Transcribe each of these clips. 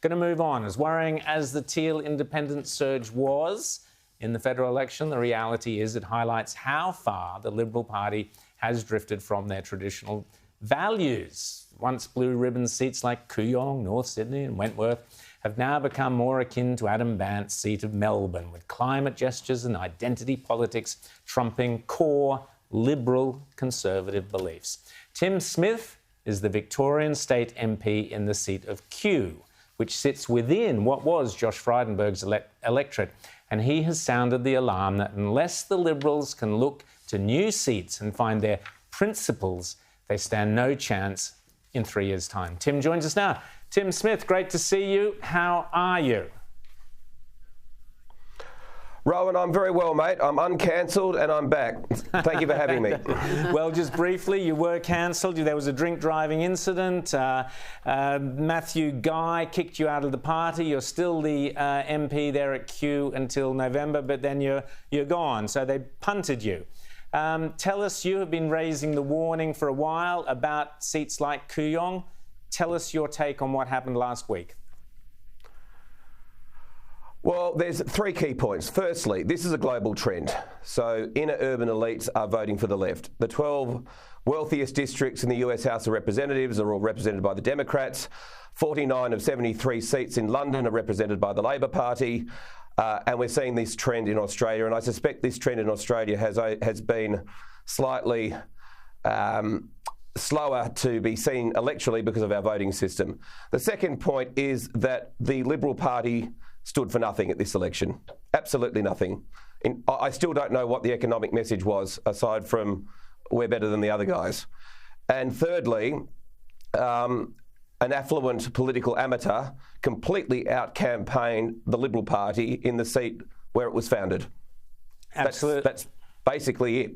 Going to move on. As worrying as the teal independent surge was in the federal election, the reality is it highlights how far the Liberal Party has drifted from their traditional values. Once blue ribbon seats like Kooyong, North Sydney and Wentworth have now become more akin to Adam Bandt's seat of Melbourne, with climate gestures and identity politics trumping core Liberal conservative beliefs. Tim Smith is the Victorian State MP in the seat of Kew, which sits within what was Josh Frydenberg's electorate, and he has sounded the alarm that unless the Liberals can look to new seats and find their principles, they stand no chance in 3 years' time. Tim joins us now. Tim Smith, great to see you. How are you? Rowan, I'm very well, mate. I'm uncancelled and I'm back. Thank you for having me. Well, just briefly, you were cancelled. There was a drink driving incident. Matthew Guy kicked you out of the party. You're still the MP there at Kew until November, but then you're gone. So they punted you. Tell us, you have been raising the warning for a while about seats like Kooyong. Tell us your take on what happened last week. Well, there's 3 key points. Firstly, this is a global trend. So inner urban elites are voting for the left. The 12 wealthiest districts in the US House of Representatives are all represented by the Democrats. 49 of 73 seats in London are represented by the Labor Party. And we're seeing this trend in Australia. And I suspect this trend in Australia has been slightly slower to be seen electorally because of our voting system. The second point is that the Liberal Party stood for nothing at this election. Absolutely nothing. I still don't know what the economic message was, aside from we're better than the other guys. And thirdly, an affluent political amateur completely out-campaigned the Liberal Party in the seat where it was founded. Absolutely. That's basically it.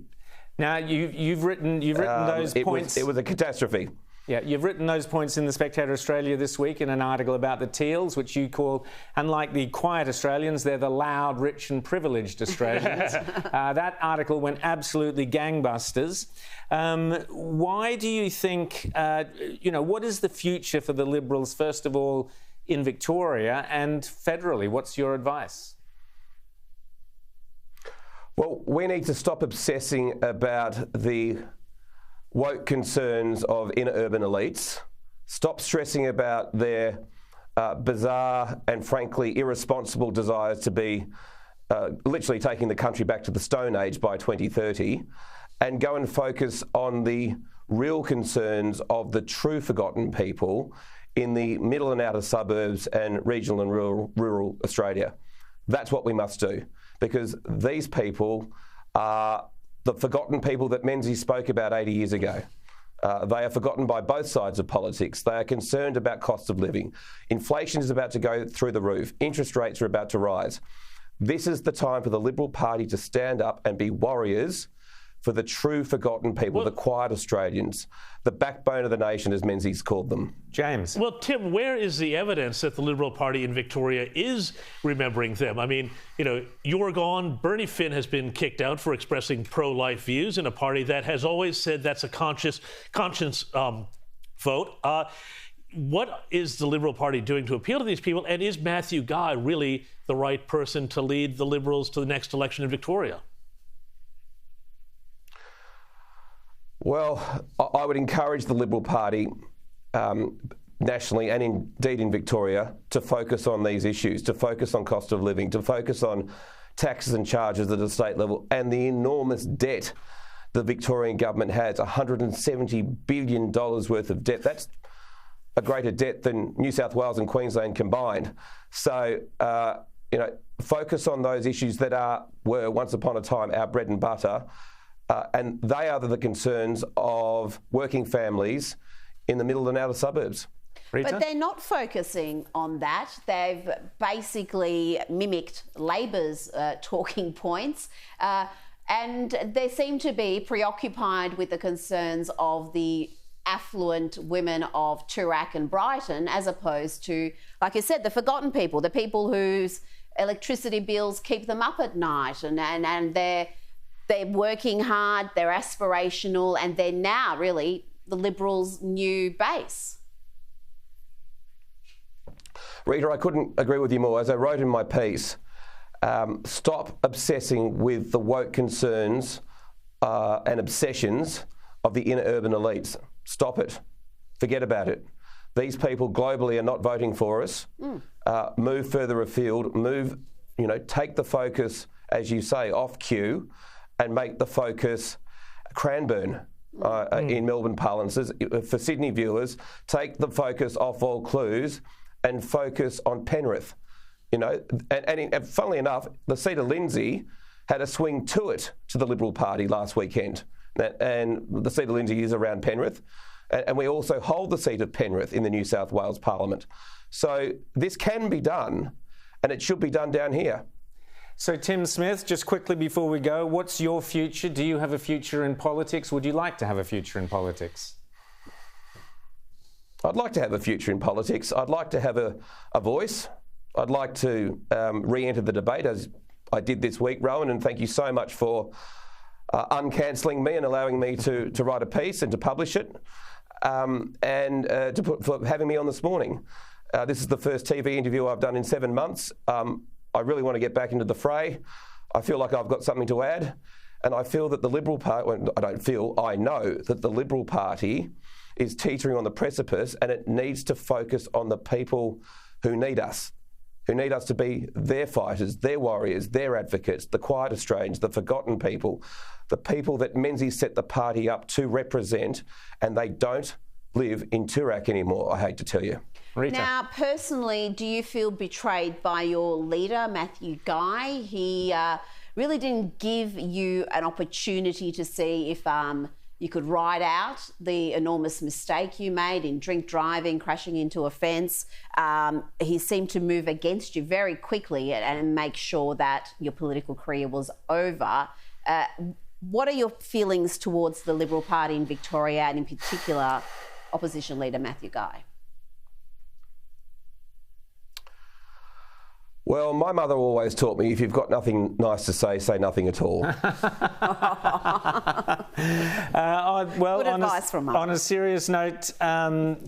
Now, you've written those points. It was a catastrophe. Yeah, you've written those points in the Spectator Australia this week in an article about the teals, which you call, unlike the quiet Australians, they're the loud, rich and privileged Australians. That article went absolutely gangbusters. Why do you think, what is the future for the Liberals, first of all, in Victoria and federally? What's your advice? Well, we need to stop obsessing about the woke concerns of inner urban elites, stop stressing about their bizarre and frankly irresponsible desires to be literally taking the country back to the Stone Age by 2030, and go and focus on the real concerns of the true forgotten people in the middle and outer suburbs and regional and rural Australia. That's what we must do, because these people are the forgotten people that Menzies spoke about 80 years ago. They are forgotten by both sides of politics. They are concerned about cost of living. Inflation is about to go through the roof. Interest rates are about to rise. This is the time for the Liberal Party to stand up and be warriors for the true forgotten people, the quiet Australians, the backbone of the nation, as Menzies called them. James. Well, Tim, where is the evidence that the Liberal Party in Victoria is remembering them? I mean, you're gone. Bernie Finn has been kicked out for expressing pro-life views in a party that has always said that's a conscience vote. What is the Liberal Party doing to appeal to these people? And is Matthew Guy really the right person to lead the Liberals to the next election in Victoria? Well, I would encourage the Liberal Party nationally and indeed in Victoria to focus on these issues, to focus on cost of living, to focus on taxes and charges at a state level and the enormous debt the Victorian government has, $170 billion worth of debt. That's a greater debt than New South Wales and Queensland combined. So, focus on those issues that were once upon a time our bread and butter. And they are the concerns of working families in the middle and outer suburbs. Rita? But they're not focusing on that. They've basically mimicked Labor's talking points. And they seem to be preoccupied with the concerns of the affluent women of Toorak and Brighton, as opposed to, like you said, the forgotten people, the people whose electricity bills keep them up at night, and they're working hard, they're aspirational, and they're now really the Liberals' new base. Rita, I couldn't agree with you more. As I wrote in my piece, stop obsessing with the woke concerns and obsessions of the inner urban elites. Stop it. Forget about it. These people globally are not voting for us. Move further afield. Take the focus, as you say, off Kew and make the focus Cranbourne. In Melbourne parlances, for Sydney viewers, take the focus off Vaucluse and focus on Penrith. And funnily enough, the seat of Lindsay had a swing to it to the Liberal Party last weekend. And the seat of Lindsay is around Penrith. And we also hold the seat of Penrith in the New South Wales Parliament. So this can be done, and it should be done down here. So, Tim Smith, just quickly before we go, what's your future? Do you have a future in politics? Would you like to have a future in politics? I'd like to have a future in politics. I'd like to have a voice. I'd like to re-enter the debate, as I did this week, Rowan, and thank you so much for uncancelling me and allowing me to write a piece and to publish it, for having me on this morning. This is the first TV interview I've done in 7 months. I really want to get back into the fray. I feel like I've got something to add, and I feel that the Liberal Party, I know that the Liberal Party is teetering on the precipice, and it needs to focus on the people who need us to be their fighters, their warriors, their advocates, the quiet Australians, the forgotten people, the people that Menzies set the party up to represent, and they don't live in Toorak anymore, I hate to tell you. Rita. Now, personally, do you feel betrayed by your leader, Matthew Guy? He really didn't give you an opportunity to see if you could ride out the enormous mistake you made in drink driving, crashing into a fence. He seemed to move against you very quickly and make sure that your political career was over. What are your feelings towards the Liberal Party in Victoria, and in particular, opposition leader Matthew Guy? Well, my mother always taught me, if you've got nothing nice to say nothing at all. Well, good advice from Mum. On a serious note,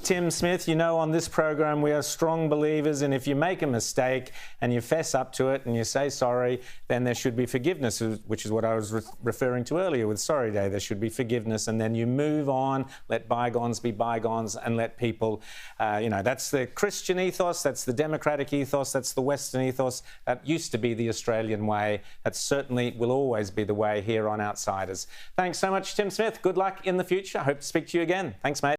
Tim Smith, on this program we are strong believers in if you make a mistake and you fess up to it and you say sorry, then there should be forgiveness, which is what I was referring to earlier with Sorry Day. There should be forgiveness, and then you move on, let bygones be bygones, and let people, that's the Christian ethos, that's the democratic ethos, that's the Western ethos. That used to be the Australian way. That certainly will always be the way here on Outsiders. Thanks so much, Tim Smith. Good luck in the future. I hope to speak to you again. Thanks, mate.